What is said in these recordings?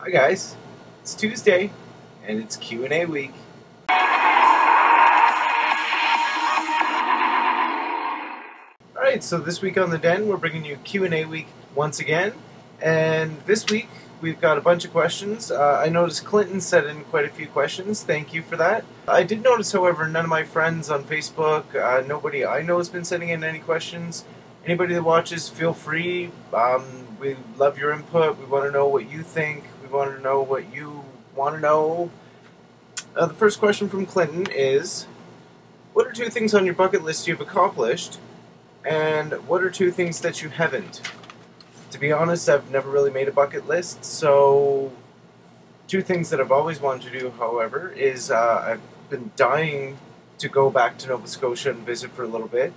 Hi guys, it's Tuesday and it's Q&A week. Alright, so this week on The Den we're bringing you Q&A week once again, and this week we've got a bunch of questions. I noticed Clinton sent in quite a few questions, thank you for that. I did notice, however, none of my friends on Facebook, nobody I know has been sending in any questions. Anybody that watches, feel free. We love your input, we want to know what you think, we want to know what you want to know. The first question from Clinton is, what are 2 things on your bucket list you've accomplished, and what are 2 things that you haven't? To be honest, I've never really made a bucket list, so 2 things that I've always wanted to do, however, is I've been dying to go back to Nova Scotia and visit for a little bit.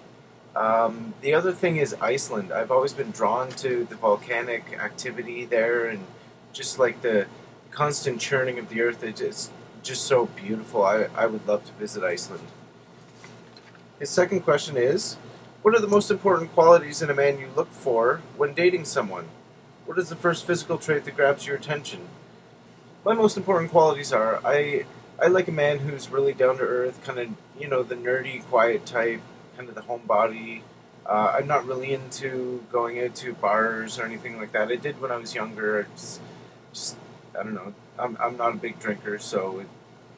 The other thing is Iceland. I've always been drawn to the volcanic activity there and just like the constant churning of the earth. It's just so beautiful. I would love to visit Iceland. His second question is, what are the most important qualities in a man you look for when dating someone? What is the first physical trait that grabs your attention? My most important qualities are, I like a man who's really down to earth, kind of, the nerdy, quiet type, kind of the homebody. I'm not really into going out to bars or anything like that. I did when I was younger. I don't know. I'm not a big drinker, so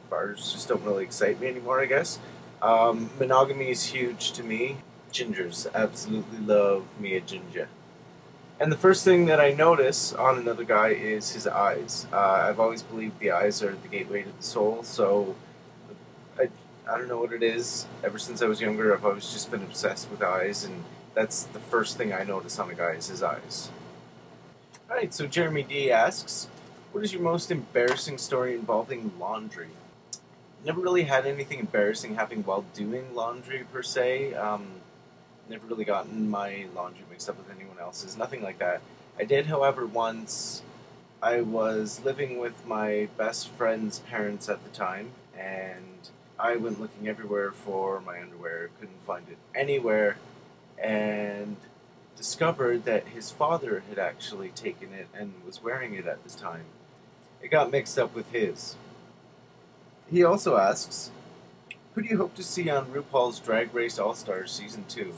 bars just don't really excite me anymore, I guess. Monogamy is huge to me. Gingers, absolutely love me a ginger. And the first thing that I notice on another guy is his eyes. I've always believed the eyes are the gateway to the soul, so I don't know what it is. Ever since I was younger, I've always just been obsessed with eyes, and that's the first thing I notice on a guy is his eyes. Alright, so Jeremy D asks, what is your most embarrassing story involving laundry? Never really had anything embarrassing happen while doing laundry, per se. Never really gotten my laundry mixed up with anyone else's, nothing like that. I did, however, once. I was living with my best friend's parents at the time, and I went looking everywhere for my underwear, couldn't find it anywhere, and discovered that his father had actually taken it and was wearing it at this time. It got mixed up with his. He also asks, who do you hope to see on RuPaul's Drag Race All-Stars Season 2?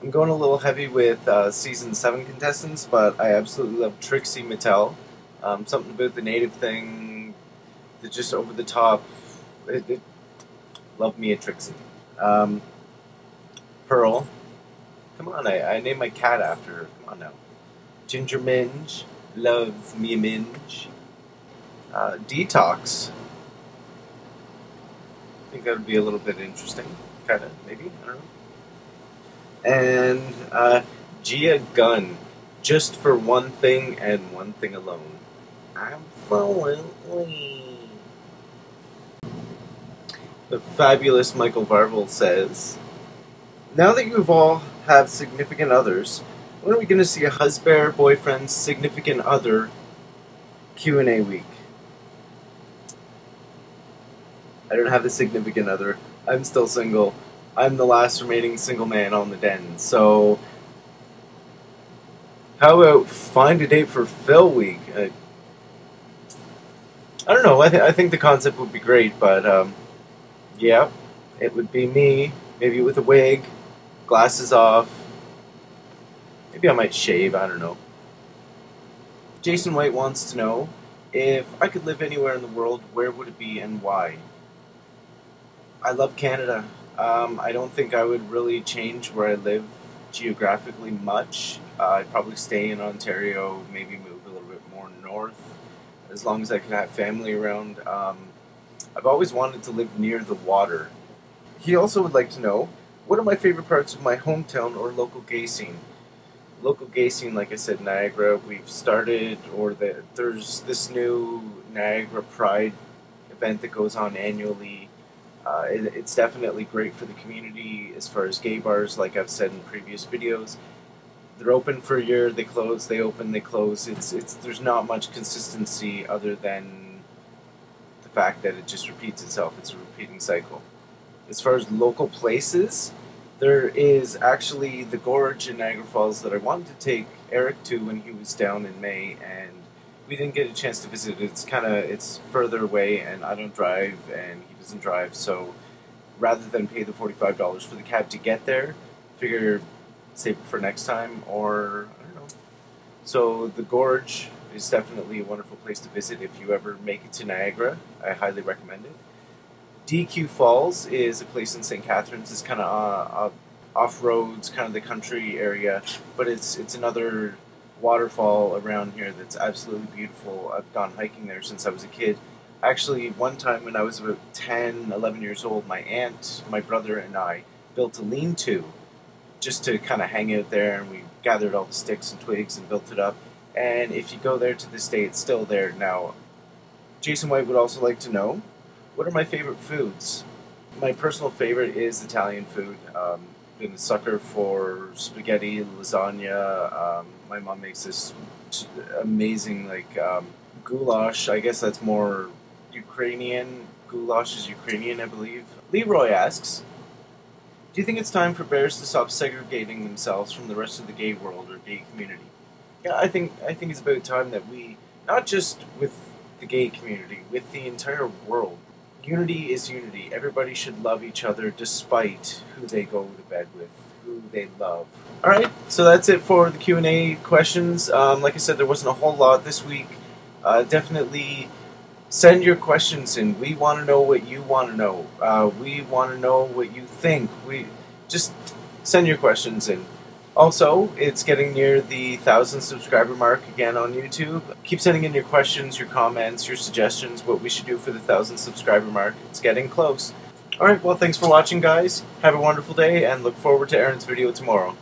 I'm going a little heavy with Season 7 contestants, but I absolutely love Trixie Mattel. Something about the native thing, the just over the top. Love me a Trixie. Pearl. Come on, I named my cat after her. Come on now. Ginger Minge. Loves me a minge. Detox. I think that would be a little bit interesting. Kinda, maybe? I don't know. And Gia Gunn. Just for one thing and one thing alone. Absolutely. The fabulous Michael Varvel says, now that you've all have significant others, when are we going to see a husband, boyfriend, significant other Q&A week? I don't have a significant other. I'm still single. I'm the last remaining single man on the Den. So, how about find a date for Phil week? I don't know. I think the concept would be great, but yeah, it would be me, maybe with a wig, glasses off. Maybe I might shave. I don't know. Jason White wants to know, if I could live anywhere in the world, where would it be and why? I love Canada. I don't think I would really change where I live geographically much. I'd probably stay in Ontario, maybe move a little bit more north, as long as I could have family around. I've always wanted to live near the water. He also would like to know, what are my favorite parts of my hometown or local gay scene? Local gay scene, like I said, Niagara, we've started, or there's this new Niagara Pride event that goes on annually. It's definitely great for the community as far as gay bars, like I've said in previous videos. They're open for a year, they close, they open, they close. There's not much consistency other than the fact that it just repeats itself. It's a repeating cycle. As far as local places, there is actually the gorge in Niagara Falls that I wanted to take Eric to when he was down in May, and we didn't get a chance to visit. It's further away, and I don't drive, and he doesn't drive. So rather than pay the $45 for the cab to get there, figure save it for next time, or I don't know. So the Gorge is definitely a wonderful place to visit if you ever make it to Niagara. I highly recommend it. DQ Falls is a place in St. Catharines. It's kind of off roads, kind of the country area, but it's another waterfall around here that's absolutely beautiful. I've gone hiking there since I was a kid. Actually, one time when I was about 10, 11 years old, my aunt, my brother, and I built a lean-to just to kind of hang out there, and we gathered all the sticks and twigs and built it up. And if you go there to this day, it's still there now. Jason White would also like to know, what are my favorite foods? My personal favorite is Italian food. Been a sucker for spaghetti, lasagna. My mom makes this amazing goulash. I guess that's more Ukrainian. Goulash is Ukrainian, I believe. Leroy asks, do you think it's time for bears to stop segregating themselves from the rest of the gay world or gay community? Yeah, I think it's about time that we, not just with the gay community, with the entire world. Unity is unity. Everybody should love each other despite who they go to bed with, who they love. Alright, so that's it for the Q&A questions. Like I said, there wasn't a whole lot this week. Definitely send your questions in. We want to know what you want to know. We want to know what you think. Just send your questions in. Also, it's getting near the 1,000 subscriber mark again on YouTube. Keep sending in your questions, your comments, your suggestions, what we should do for the 1,000 subscriber mark. It's getting close. Alright, well, thanks for watching, guys. Have a wonderful day, and look forward to Aaron's video tomorrow.